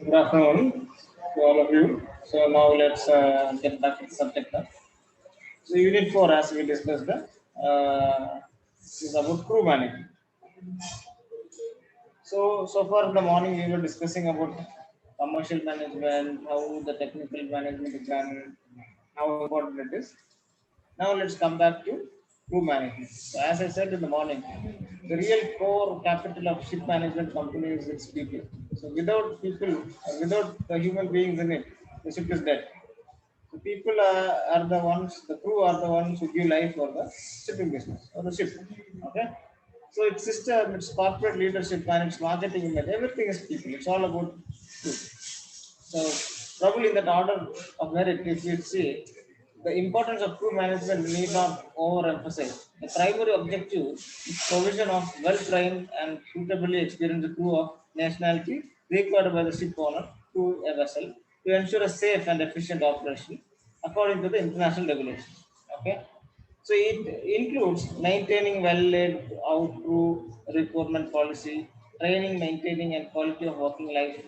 Good afternoon to all of you. So now let's get back to the subject now. So unit 4, as we discussed, is about crew management. So far in the morning we were discussing about commercial management, how the technical management is done, how important it is. Now let's come back to crew management. So as I said in the morning, the real core capital of ship management company is its people. So without people, without the human beings in it, the ship is dead. So people are the ones, the crew are the ones who give life for the shipping business or the ship. Okay. So its system, its corporate leadership, and its marketing image, everything is people. It's all about crew. So probably in that order of merit, if you see, the importance of crew management need not overemphasize. The primary objective is provision of well-trained and suitably experienced crew of nationality required by the ship owner to a vessel to ensure a safe and efficient operation according to the international regulations. Okay. So it includes maintaining well-laid out crew recruitment policy, training, maintaining, and quality of working life.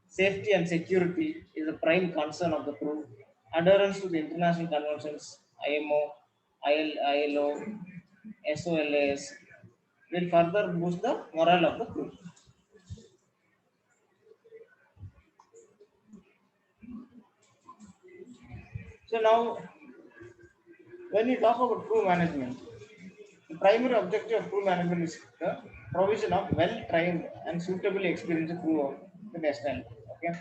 Safety and security is a prime concern of the crew. Adherence to the international conventions, IMO, ILO, SOLAS, will further boost the morale of the crew. So now, when you talk about crew management, the primary objective of crew management is the provision of well-trained and suitably experienced crew of the nationality. Okay,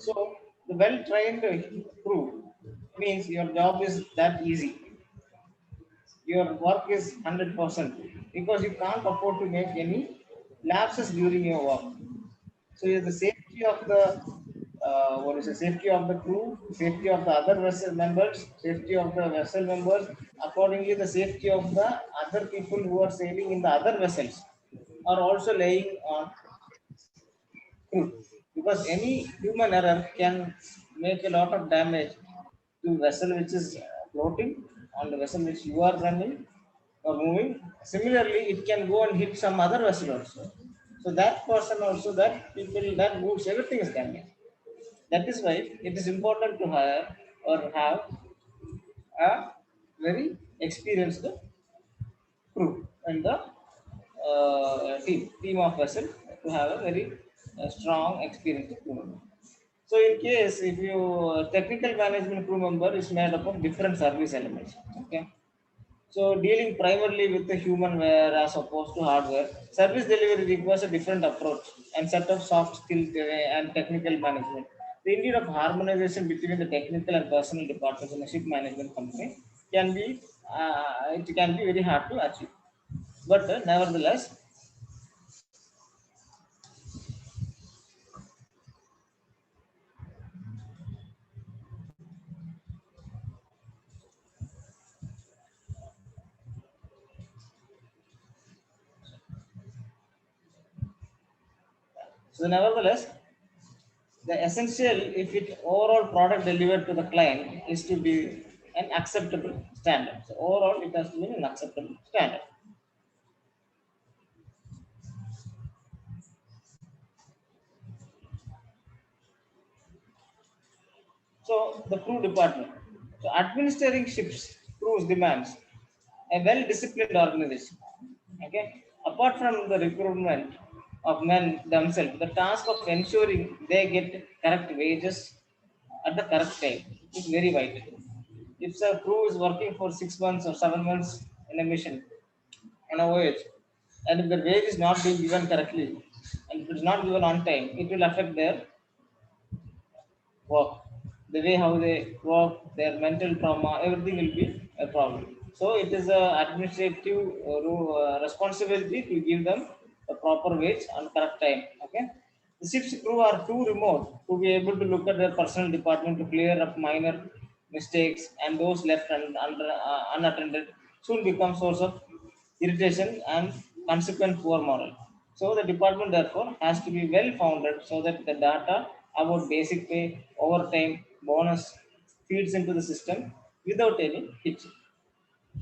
so the well-trained crew means your job is that easy. Your work is 100% because you can't afford to make any lapses during your work. So the safety of the what is the safety of the crew, safety of the other vessel members, safety of the vessel members, accordingly the safety of the other people who are sailing in the other vessels are also laying on crew, because any human error can make a lot of damage to vessel which is floating on the vessel which you are running or moving. Similarly, it can go and hit some other vessel also. So that person also, that people, that goods, everything is damaged. That is why it is important to hire or have a very experienced crew and the team of vessel to have a very strong experienced crew member. So in case if you technical management crew member is made up of different service elements. Okay. So dealing primarily with the human ware as opposed to hardware, service delivery requires a different approach and set of soft skills and technical management. The need of harmonization between the technical and personal departments in a ship management company can be it can be very hard to achieve. But nevertheless, so nevertheless, the essential if it overall product delivered to the client is to be an acceptable standard. So overall, it has to be an acceptable standard. So the crew department. So administering ships, crews demands a well-disciplined organization. Okay. Apart from the recruitment of men themselves, the task of ensuring they get correct wages at the correct time is very vital. If a crew is working for 6 months or 7 months in a mission, on a voyage, and if the wage is not being given correctly, and if it's not given on time, it will affect their work, the way how they work, their mental trauma, everything will be a problem. So it is a administrative responsibility to give them the proper wage on correct time. Okay, the ship's crew are too remote to be able to look at their personal department to clear up minor mistakes, and those left unattended soon become source of irritation and consequent poor moral. So the department therefore has to be well founded so that the data about basic pay, overtime, bonus feeds into the system without any hitch. So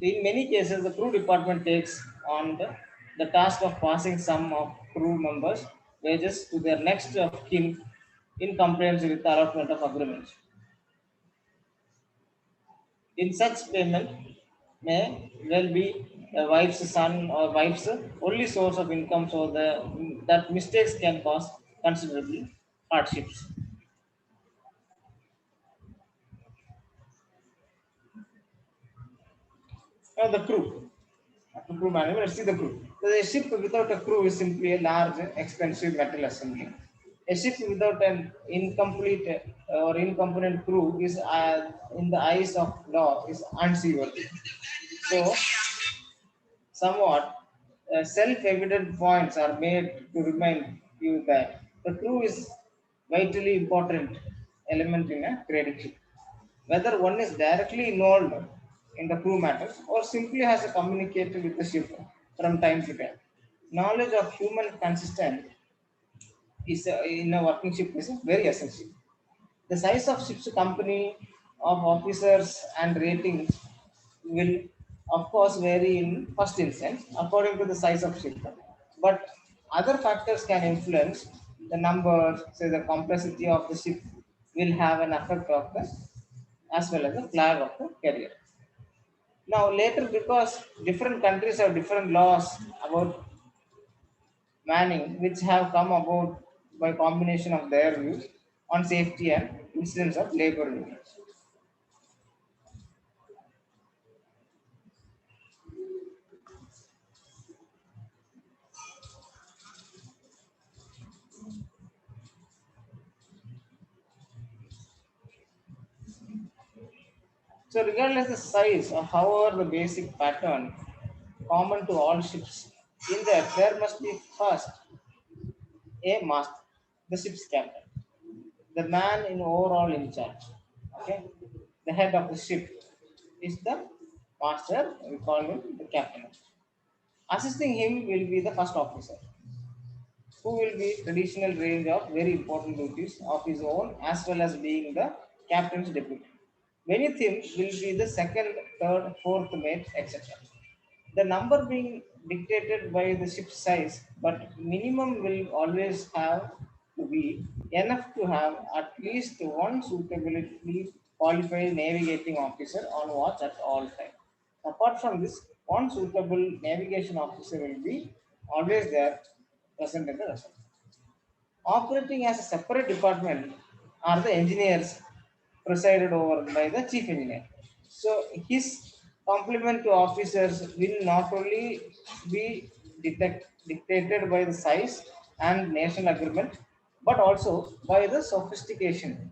in many cases, the crew department takes on the task of passing some of crew members' wages to their next of kin in compliance with the allotment of agreements. In such payment may well be a wife's son or wife's only source of income, so that mistakes can cause considerable hardships. Now the crew. After crew management, let's see the crew. So a ship without a crew is simply a large, expensive metal assembly. A ship without an incomplete or incompetent crew is, in the eyes of law, is unseaworthy. So, somewhat self-evident points are made to remind you that the crew is vitally important element in a trading ship. Whether one is directly involved in the crew matters or simply has a communicated with the ship from time to time. Knowledge of human consistent is in a working ship is very essential. The size of ship's company of officers and ratings will of course vary in first instance according to the size of ship. But other factors can influence the numbers, say the complexity of the ship will have an effect of the as well as the flag of the carrier. Now later, because different countries have different laws about manning, which have come about by combination of their views on safety and incidents of labor unions. So regardless the size or however the basic pattern common to all ships, in that there must be first a master, the ship's captain, the man in overall in charge. Okay, the head of the ship is the master. We call him the captain. Assisting him will be the first officer, who will be traditional range of very important duties of his own as well as being the captain's deputy. Many things will be the second, third, fourth mate, etc. The number being dictated by the ship size, but minimum will always have to be enough to have at least one suitably qualified navigating officer on watch at all times. Apart from this, one suitable navigation officer will be always there present in the vessel. Operating as a separate department are the engineers presided over by the chief engineer. So his complement to officers will not only be dictated by the size and national agreement, but also by the sophistication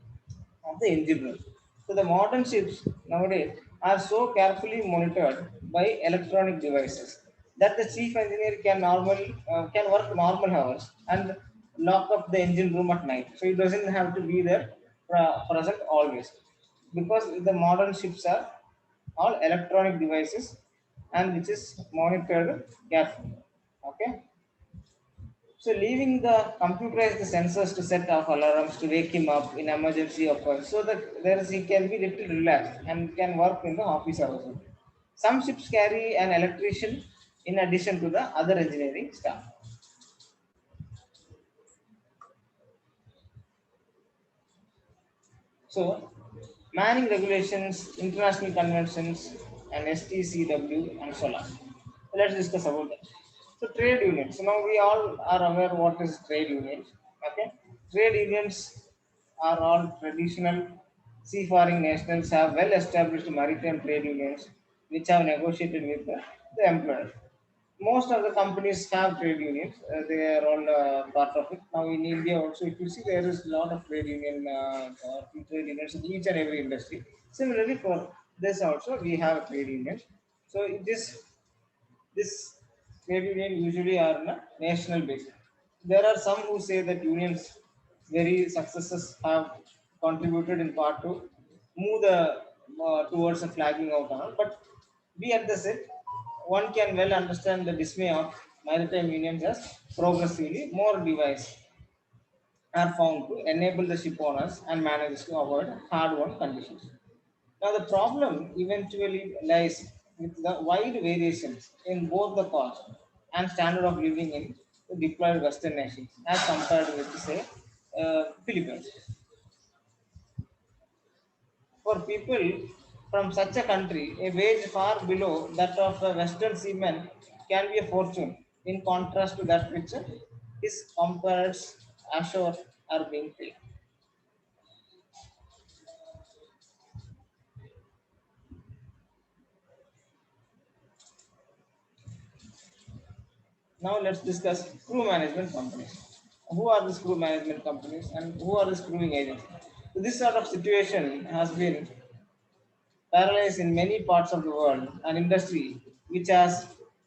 of the engine room. So the modern ships nowadays are so carefully monitored by electronic devices that the chief engineer can work normal hours and lock up the engine room at night. So he doesn't have to be there present always, because the modern ships are all electronic devices and which is monitored carefully. Okay. So leaving the computerized sensors to set off alarms to wake him up in emergency occurs, so that he can be little relaxed and can work in the office hours only. Some ships carry an electrician in addition to the other engineering staff. So manning regulations, international conventions, and STCW and so on. So let's discuss about that. So trade unions. So now we all are aware what is trade unions. Okay, trade unions are all traditional seafaring nations have well established maritime trade unions which have negotiated with the employer. Most of the companies have trade unions. They are all part of it. Now in India also, if you see, there is a lot of trade unions in each and every industry. Similarly, for this also, we have trade unions. So this trade union usually are on a national basis. There are some who say that unions very successes have contributed in part to move the towards a flagging out and all. But be at the set, one can well understand the dismay of maritime unions as progressively more devices are found to enable the ship owners and managers to avoid hard-won conditions. Now, the problem eventually lies with the wide variations in both the cost and standard of living in the deployed Western nations as compared with, say, Philippines. For people from such a country, a wage far below that of a Western seaman can be a fortune, in contrast to that which his comrades ashore are being paid. Now let's discuss crew management companies. Who are these crew management companies and who are these crewing agencies? So this sort of situation has been paralyzed in many parts of the world. An industry which has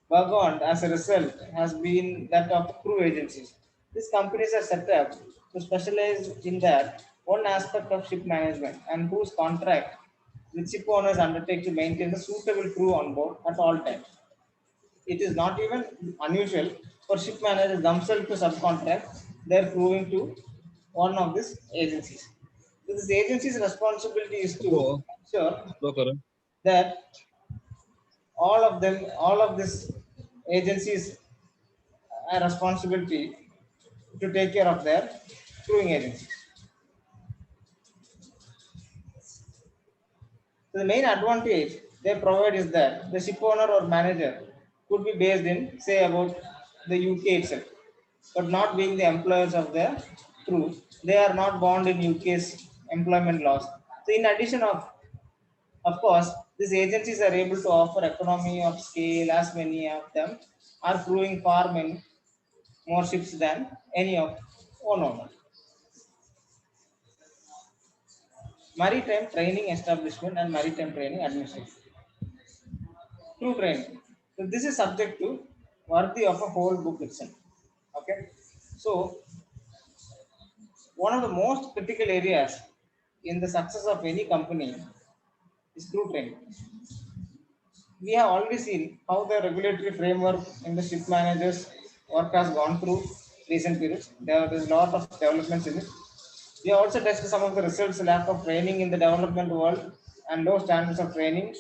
burgeoned as a result has been that of crew agencies. These companies are set up to specialize in that one aspect of ship management and whose contract with ship owners undertake to maintain a suitable crew on board at all times. It is not even unusual for ship managers themselves to subcontract their crewing to one of these agencies. So this agency's responsibility is to So, ensure so Karan, that all of these agencies are responsibility to take care of their crewing agencies. So the main advantage they provide is that the ship owner or manager could be based in, say, about the UK itself, but not being the employers of the crew, they are not bound in UK's employment laws. So, in addition of course, these agencies are able to offer economy of scale as many of them are crewing far many more ships than any of one owner. Maritime training establishment and maritime training administration. Crew training. So this is subject to worthy of a whole book itself. Okay. So one of the most critical areas in the success of any company is crew training. We have already seen how the regulatory framework in the ship managers work has gone through recent periods. There is a lot of developments in it. We also touched some of the results, lack of training in the development world and low standards of training,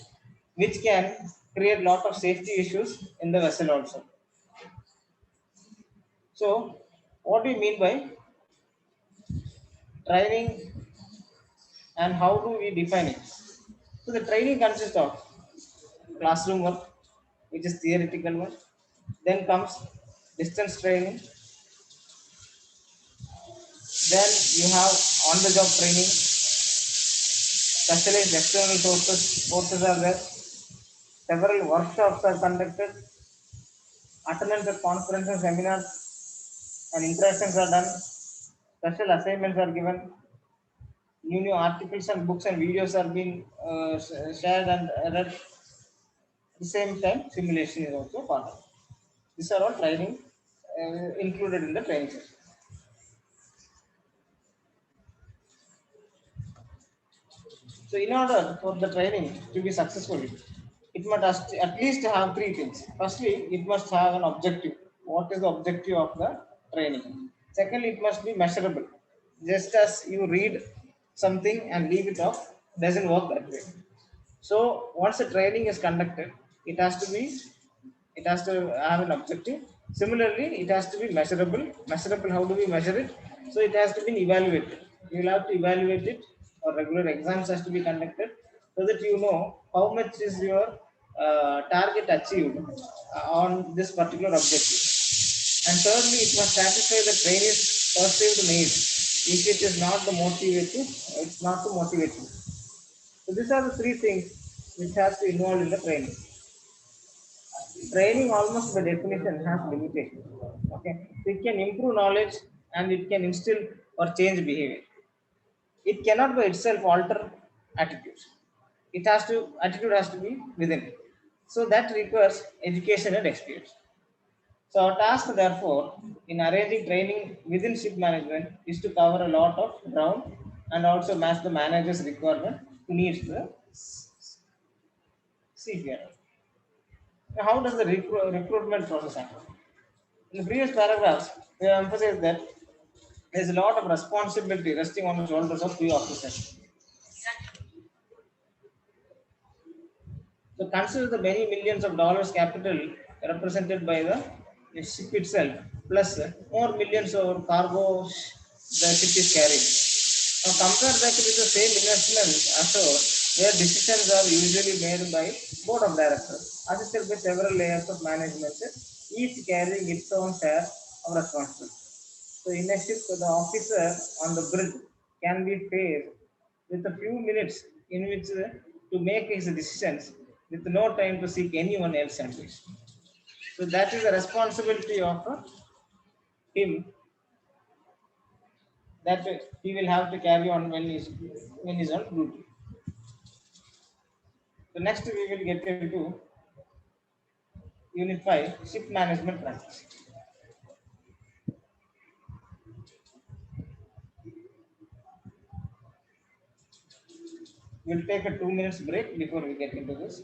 which can create a lot of safety issues in the vessel also. So, what do you mean by training and how do we define it? So, the training consists of classroom work, which is theoretical one. Then comes distance training. Then you have on-the-job training. Specialized external courses are there. Several workshops are conducted. Attendance at conferences, seminars, and interactions are done. Special assignments are given. New articles and books and videos are being shared and read. At the same time, simulation is also part of it. These are all training included in the training session. So, in order for the training to be successful, it must at least have three things. Firstly, it must have an objective. What is the objective of the training? Secondly, it must be measurable. Just as you read something and leave it off, doesn't work that way. So once the training is conducted, it has to have an objective. Similarly, it has to be measurable. Measurable, how do we measure it? So it has to be evaluated. You will have to evaluate it, or regular exams has to be conducted so that you know how much is your target achieved on this particular objective. And thirdly, it must satisfy the trainee's perceived needs. If it is not the motivating, it's not to motivate you. So these are the three things which has to involve in the training. Training almost by definition has limitations. Okay, so it can improve knowledge and it can instill or change behavior. It cannot by itself alter attitudes. It has to attitude has to be within. So that requires education and experience. So our task, therefore, in arranging training within ship management is to cover a lot of ground and also match the manager's requirement to needs the seafarer. Now, how does the recruitment process happen? In the previous paragraphs, we have emphasized that there is a lot of responsibility resting on the shoulders of few officers. So consider the many millions of dollars capital represented by the ship itself, plus more millions of cargo the ship is carrying. Now compare that with the same investment assets where decisions are usually made by board of directors, assisted by several layers of management, each carrying its own share of responsibility. So in a ship, the officer on the bridge can be faced with a few minutes in which to make his decisions with no time to seek anyone else's advice. So that is the responsibility of him that he will have to carry on when he's on duty. So next we will get into Unit 5, Ship Management Practice. We'll take a 2 minutes break before we get into this.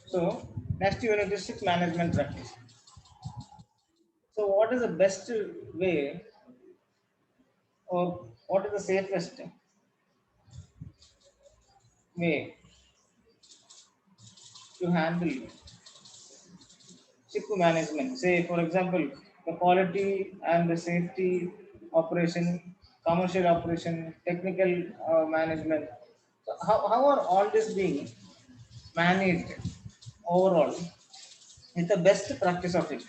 So next unit is ship management practice. So what is the best way or what is the safest way to handle ship management? Say, for example, the quality and the safety operation, commercial operation, technical management. So how are all this being managed overall is the best practice of it.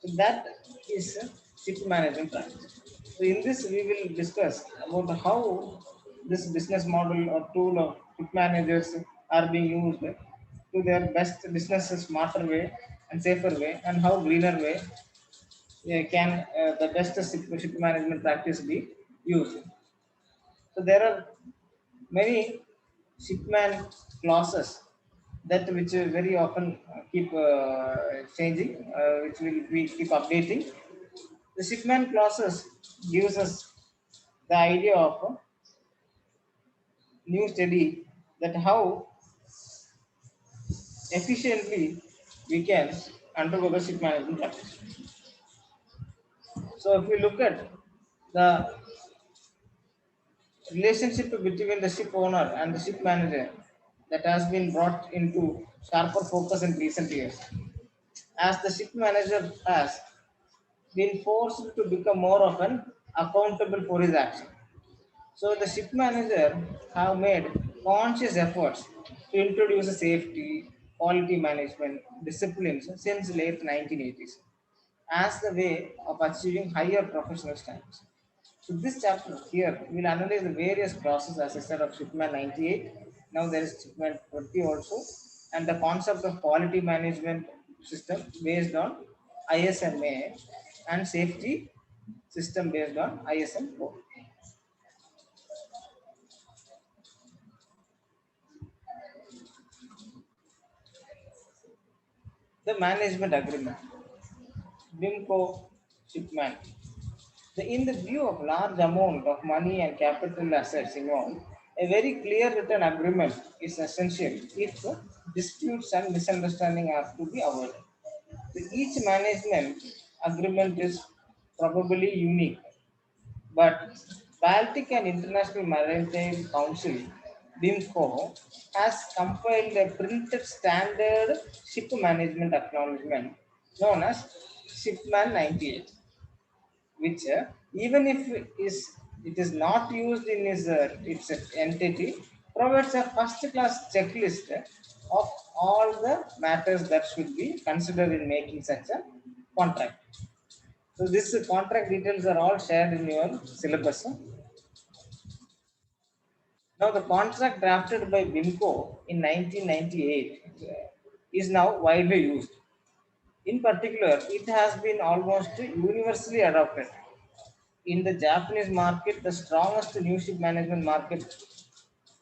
So that is ship management practice. So in this we will discuss about how this business model or tool of ship managers are being used to their best business smarter way and safer way, and how greener way can the best ship management practice be used. So there are many shipman clauses that which very often keep changing, which will we keep updating. The shipman clauses gives us the idea of a new study that how efficiently we can undergo the ship management practice. So if we look at the relationship between the ship owner and the ship manager that has been brought into sharper focus in recent years. As the ship manager has been forced to become more of an accountable for his action. So the ship manager have made conscious efforts to introduce a safety, quality management disciplines since late 1980s as the way of achieving higher professional standards. So this chapter here will analyze the various processes as I said of Shipman 98. Now there is Shipman 20 also, and the concept of quality management system based on ISMA and safety system based on ISM 4. The management agreement, BIMCO Shipman. In the view of large amount of money and capital assets involved, a very clear written agreement is essential if disputes and misunderstanding are to be avoided. Each management agreement is probably unique, but Baltic and International Maritime Council (BIMCO) has compiled a printed standard ship management acknowledgement known as Shipman 98, which even if it is not used in its entity, provides a first class checklist of all the matters that should be considered in making such a contract. So this contract details are all shared in your syllabus. Now the contract drafted by BIMCO in 1998 is now widely used. In particular, it has been almost universally adopted in the Japanese market, the strongest new ship management market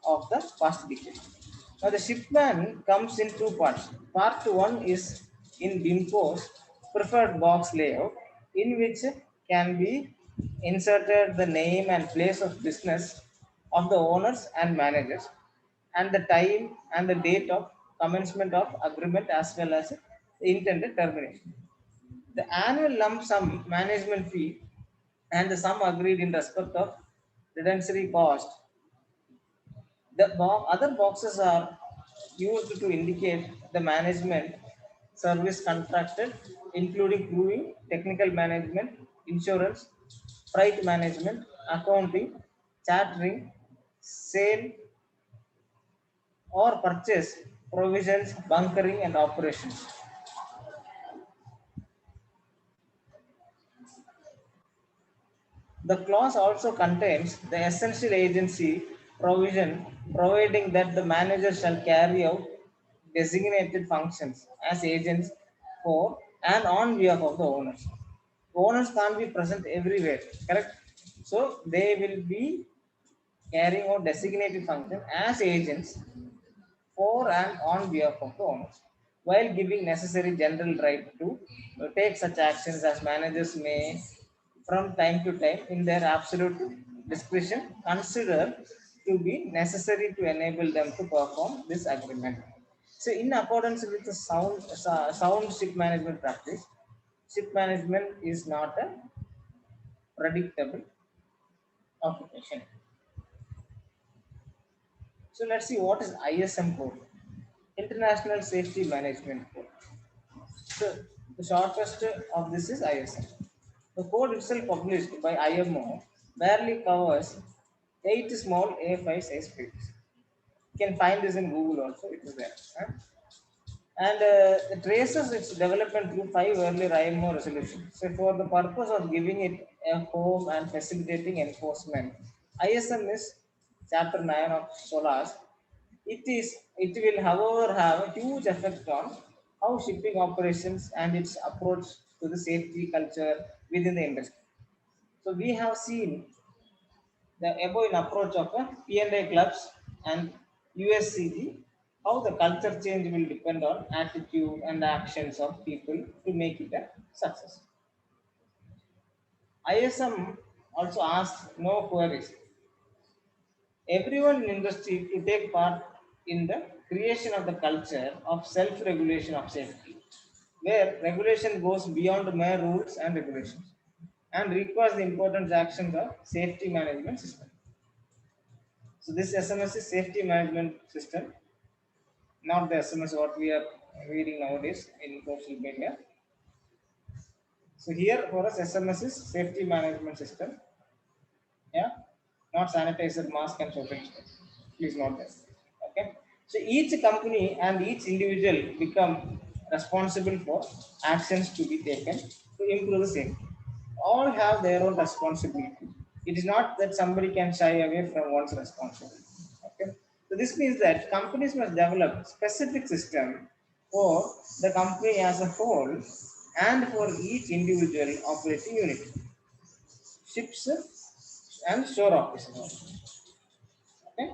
of the past decade. Now, the shipman comes in two parts. Part one is in BIMCO's preferred box layout, in which can be inserted the name and place of business of the owners and managers, and the time and the date of commencement of agreement as well as the intended termination. The annual lump sum management fee and the sum agreed in respect of redundancy cost. Other boxes are used to indicate the management service contracted, including crewing, technical management, insurance, freight management, accounting, chartering, sale or purchase, provisions, bunkering, and operations. The clause also contains the essential agency provision providing that the manager shall carry out designated functions as agents for and on behalf of the owners. Owners can't be present everywhere, correct? So they will be carrying out designated function as agents for and on behalf of the owners, while giving necessary general right to take such actions as managers may, from time to time, in their absolute discretion, consider to be necessary to enable them to perform this agreement. So, in accordance with the sound ship management practice, ship management is not a predictable occupation. So let's see what is ISM code, International Safety Management Code. So the shortest of this is ISM. The code itself published by IMO barely covers 8 small A5 size pages. You can find this in Google also, it is there. Huh? And it traces its development through 5 earlier IMO resolutions. So for the purpose of giving it a home and facilitating enforcement, ISM is Chapter 9 of SOLAS. It will, however, have a huge effect on how shipping operations and its approach to the safety culture within the industry. So we have seen the above approach of P&A clubs and USCG, how the culture change will depend on attitude and actions of people to make it a success. ISM also asks no queries. Everyone in industry to take part in the creation of the culture of self-regulation of safety, where regulation goes beyond mere rules and regulations and requires the important actions of safety management system. So this SMS is safety management system, not the SMS what we are reading nowadays in social media. So here for us, SMS is safety management system. Yeah, not sanitizer, mask, and soap and soap. Please note that. Okay. So each company and each individual become responsible for actions to be taken to improve the safety. All have their own responsibility. It is not that somebody can shy away from one's responsibility. Okay. So this means that companies must develop specific system for the company as a whole and for each individual operating unit, ships and shore offices. Okay.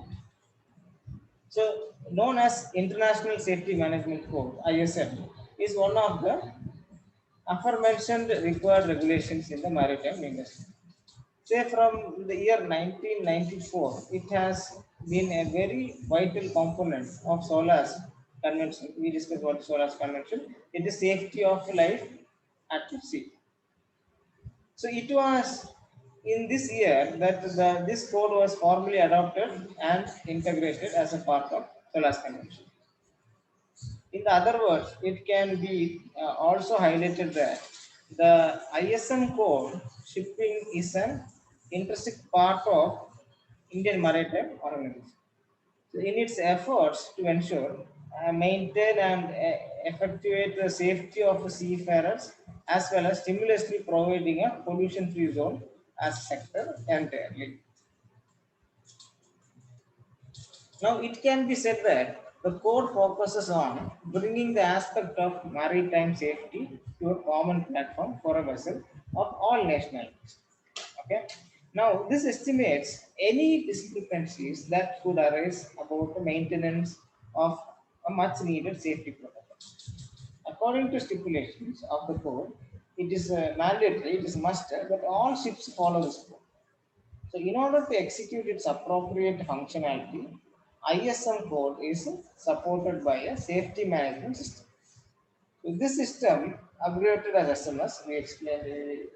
So, known as International Safety Management Code (ISM) is one of the aforementioned required regulations in the maritime industry. Say from the year 1994, it has been a very vital component of SOLAS convention. We discussed what SOLAS convention. It is safety of life at sea. So it was in this year that this code was formally adopted and integrated as a part of SOLAS convention. In the other words, it can be also highlighted that the ISM code shipping is an intrinsic part of Indian Maritime Organization. So in its efforts to ensure, maintain and effectuate the safety of seafarers as well as stimulously providing a pollution-free zone as a sector entirely. Now, it can be said that the code focuses on bringing the aspect of maritime safety to a common platform for a vessel of all nationalities. Okay. Now, this estimates any discrepancies that could arise about the maintenance of a much needed safety protocol. According to stipulations of the code, it is mandatory, it is must that all ships follow this code. So in order to execute its appropriate functionality, ISM code is supported by a safety management system. So this system, abbreviated as SMS, we explained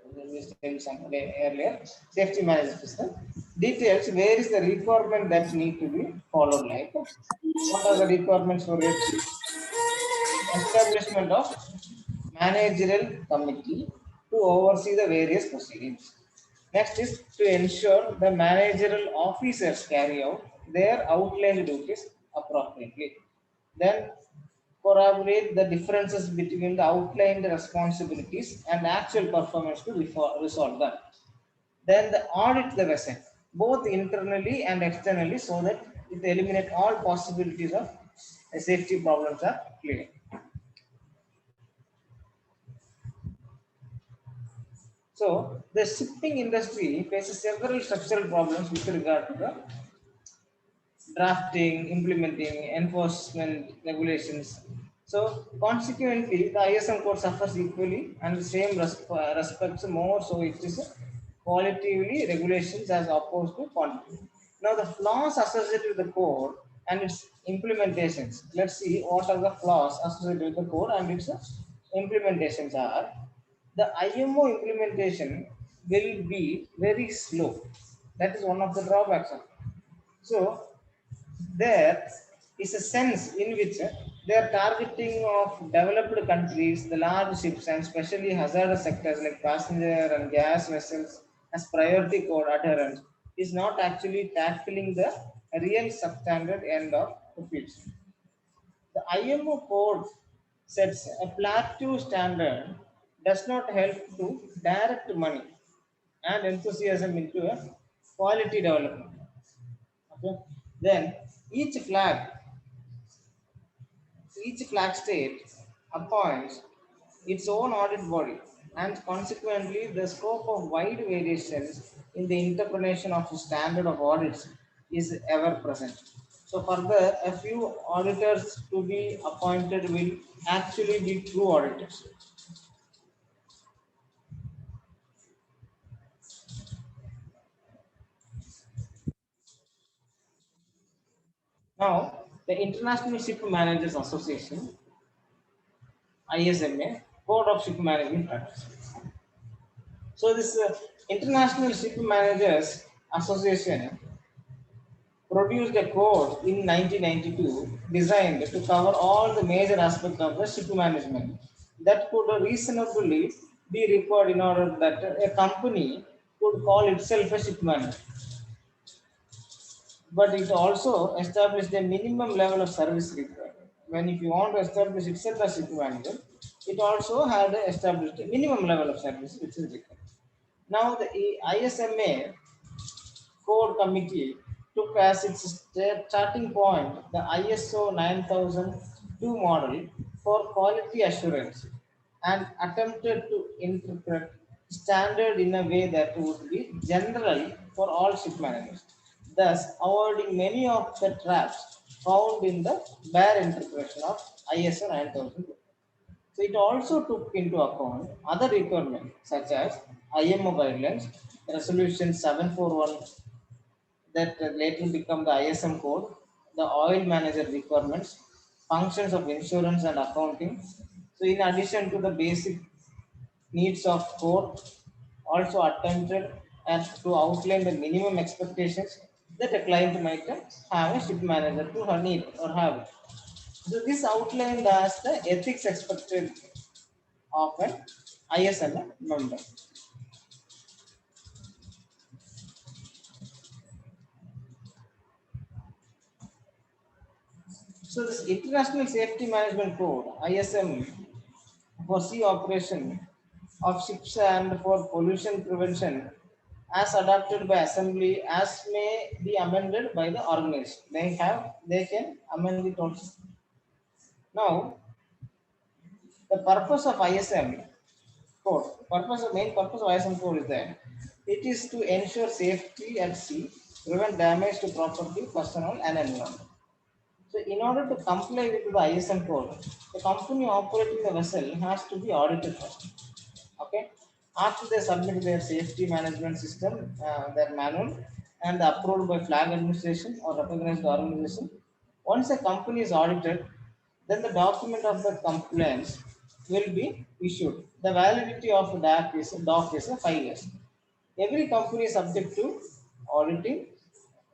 earlier, safety management system, details where is the requirement that need to be followed, like what are the requirements for it, establishment of managerial committee to oversee the various proceedings. Next is to ensure the managerial officers carry out their outlined duties appropriately. Then corroborate the differences between the outlined responsibilities and actual performance to resolve them. Then the audit the vessel, both internally and externally, so that it eliminates all possibilities of safety problems are clear. So the shipping industry faces several structural problems with regard to the drafting, implementing, enforcement regulations. So consequently, the ISM code suffers equally and the same respects more. So it is qualitatively regulations as opposed to quantity. Now the flaws associated with the code and its implementations. Let's see what are the flaws associated with the code and its implementations are. The IMO implementation will be very slow. That is one of the drawbacks of it. So there is a sense in which they are targeting of developed countries, the large ships, and especially hazardous sectors like passenger and gas vessels as priority code adherence is not actually tackling the real substandard end of the field. The IMO code sets a plateau standard does not help to direct money and enthusiasm into a quality development. Okay. Then each flag each flag state appoints its own audit body, and consequently, the scope of wide variations in the interpretation of the standard of audits is ever present. So, further, a few auditors to be appointed will actually be true auditors. Now, the International Ship Managers Association (ISMA) Code of Ship Management Practices. So, this International Ship Managers Association produced a code in 1992 designed to cover all the major aspects of the ship management that could reasonably be required in order that a company could call itself a ship manager. But it also established a minimum level of service required. When if you want to establish itself as ship manager, it also had established a minimum level of service which is required. Now the ISMA core committee took as its starting point the ISO 9002 model for quality assurance and attempted to interpret standard in a way that would be general for all ship managers, thus avoiding many of the traps found in the bare interpretation of ISO 9000. So it also took into account other requirements such as IMO guidelines, Resolution 741 that later become the ISM code, the oil manager requirements, functions of insurance and accounting. So in addition to the basic needs of code, also attempted and to outline the minimum expectations that a client might have a ship manager to her need or have. So this outlined as the ethics expected of an ISM member. So this International Safety Management Code (ISM) for sea operation of ships and for pollution prevention, as adopted by Assembly, as may be amended by the organization. They can amend it also. Now, the purpose of ISM code, main purpose of ISM code is that it is to ensure safety at sea, prevent damage to property, personnel, and environment. So in order to comply with the ISM code, the company operating the vessel has to be audited first. Okay. After they submit their safety management system, their manual, and approved by flag administration or recognized organization, once a company is audited, then the document of the compliance will be issued. The validity of the doc is 5 years. Every company is subject to auditing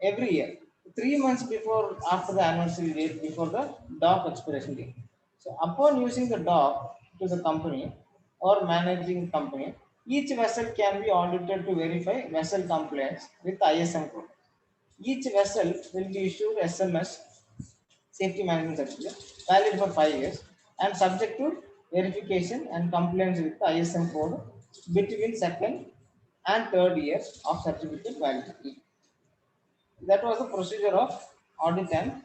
every year, 3 months before after the anniversary date, before the dock expiration date. So upon using the dock to the company or managing company, each vessel can be audited to verify vessel compliance with ISM code. Each vessel will be issued SMS safety management certificate valid for 5 years and subject to verification and compliance with the ISM code between second and third years of certificate validity. That was the procedure of audit and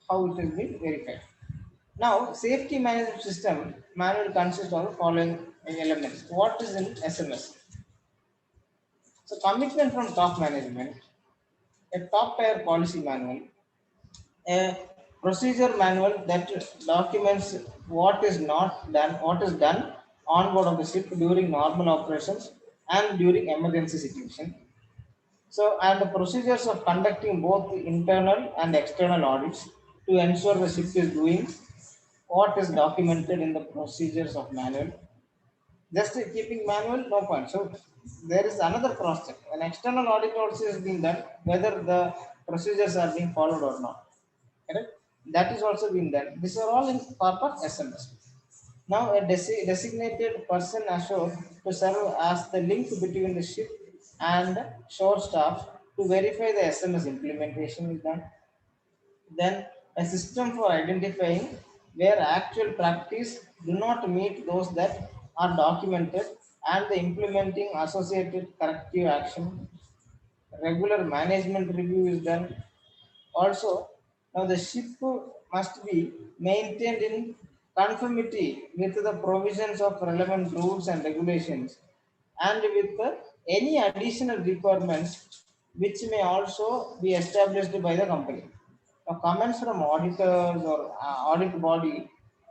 how it will be verified. Now, safety management system manual consists of the following elements. What is in SMS? So, commitment from top management, a top tier policy manual, a procedure manual that documents what is not done, what is done on board of the ship during normal operations and during emergency situation. So, and the procedures of conducting both the internal and external audits to ensure the ship is doing what is documented in the procedures of manual. Just keeping manual, no point. So, there is another cross check. An external audit also is being done whether the procedures are being followed or not. Correct? That is also being done. These are all in part of SMS. Now, a designated person assured to serve as the link between the ship and shore staff to verify the SMS implementation is done. Then, a system for identifying where actual practice do not meet those that are documented and the implementing associated corrective action. Regular management review is done. Also, now the ship must be maintained in conformity with the provisions of relevant rules and regulations and with any additional requirements which may also be established by the company. Now, comments from auditors or audit body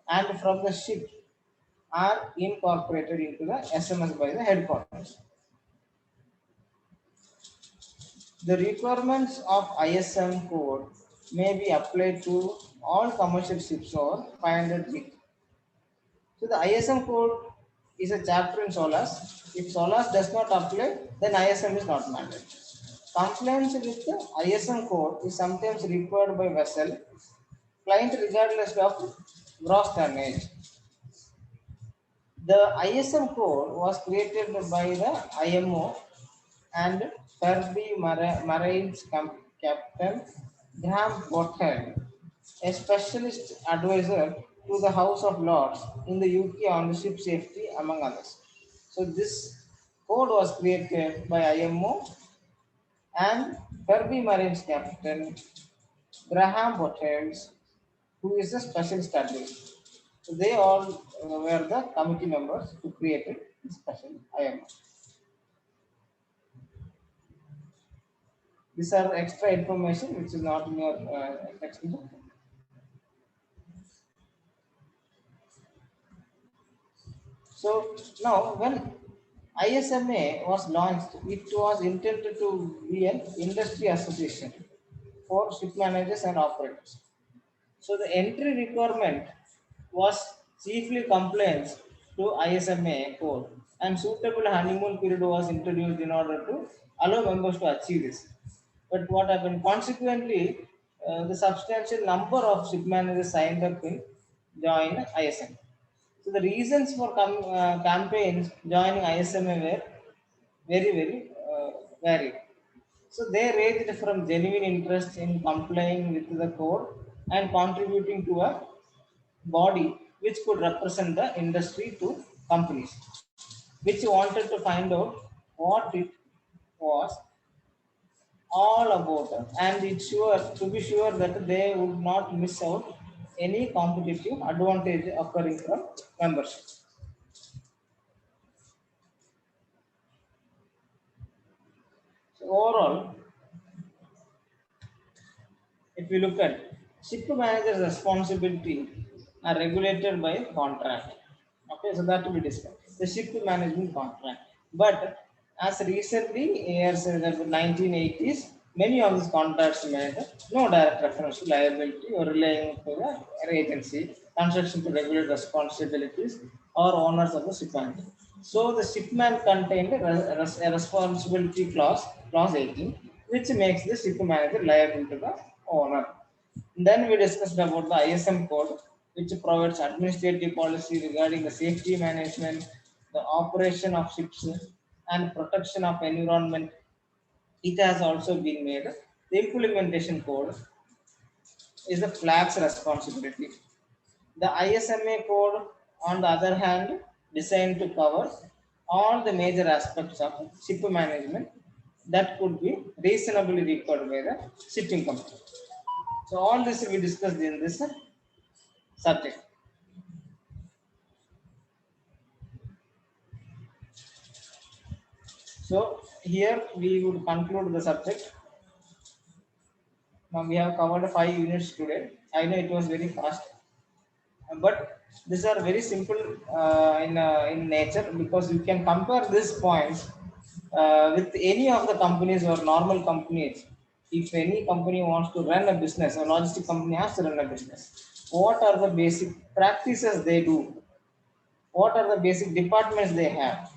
and from the ship are incorporated into the SMS by the headquarters. The requirements of ISM code may be applied to all commercial ships over 500 feet. So the ISM code is a chapter in SOLAS. If SOLAS does not apply, then ISM is not mandatory. Compliance with the ISM code is sometimes required by vessel client regardless of gross tonnage. The ISM code was created by the IMO and Kirby Marines Captain Graham Gottfried, a specialist advisor to the House of Lords in the UK on the ship safety, among others. So this code was created by IMO and Kirby Marines Captain Graham Gottfried, who is a specialist advisor. So they all were the committee members who created this special IMO. These are extra information which is not in your textbook. So now when ISMA was launched, it was intended to be an industry association for ship managers and operators. So the entry requirement was chiefly compliance to ISMA code, and suitable honeymoon period was introduced in order to allow members to achieve this. But what happened? Consequently, the substantial number of ship managers signed up in join ISMA. So the reasons for campaigns joining ISMA were very varied. So they ranged from genuine interest in complying with the code and contributing to a body which could represent the industry to companies, which wanted to find out what it was all about and it's sure to be sure that they would not miss out any competitive advantage occurring from membership. So overall, if you look at ship manager's responsibility are regulated by contract. Okay, so that will be discussed. The ship management contract. But as recently years in the 1980s, many of these contracts made no direct reference to liability or relying to the agency, construction to regulate responsibilities or owners of the ship manager. So the shipman contained a responsibility clause 18, which makes the ship manager liable to the owner. Then we discussed about the ISM code, which provides administrative policy regarding the safety management, the operation of ships, and protection of environment. It has also been made. The implementation code is the flag's responsibility. The ISMA code, on the other hand, designed to cover all the major aspects of ship management that could be reasonably required by the shipping company. So all this will be discussed in this subject. So here we would conclude the subject. Now we have covered 5 units today. I know it was very fast, but these are very simple in nature because you can compare these points with any of the companies or normal companies. If any company wants to run a business, a logistic company has to run a business. What are the basic practices they do? What are the basic departments they have?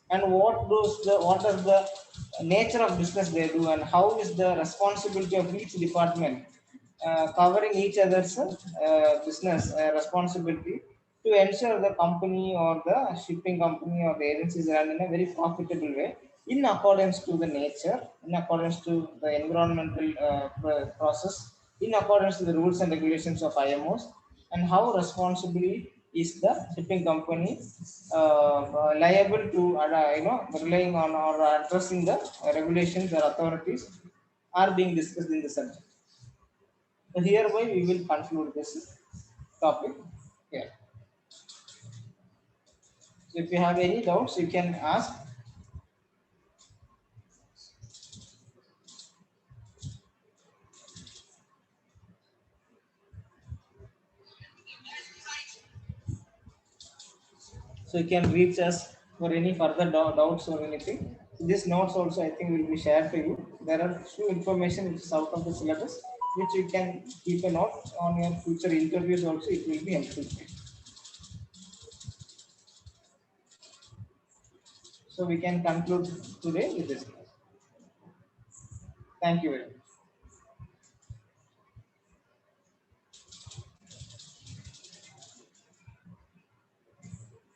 And what are the nature of business they do and how is the responsibility of each department covering each other's business responsibility to ensure the company or the shipping company or the agencies run in a very profitable way in accordance to the nature, in accordance to the environmental process, in accordance to the rules and regulations of IMOs, and how responsibly is the shipping company liable to relying on or addressing the regulations or authorities are being discussed in the subject. So hereby we will conclude this topic here. So if you have any doubts, you can ask. So you can reach us for any further doubts or anything. These notes also I think will be shared to you. There are few information which is out of the syllabus, which you can keep a note on your future interviews also. It will be helpful. So we can conclude today with this. Thank you very much.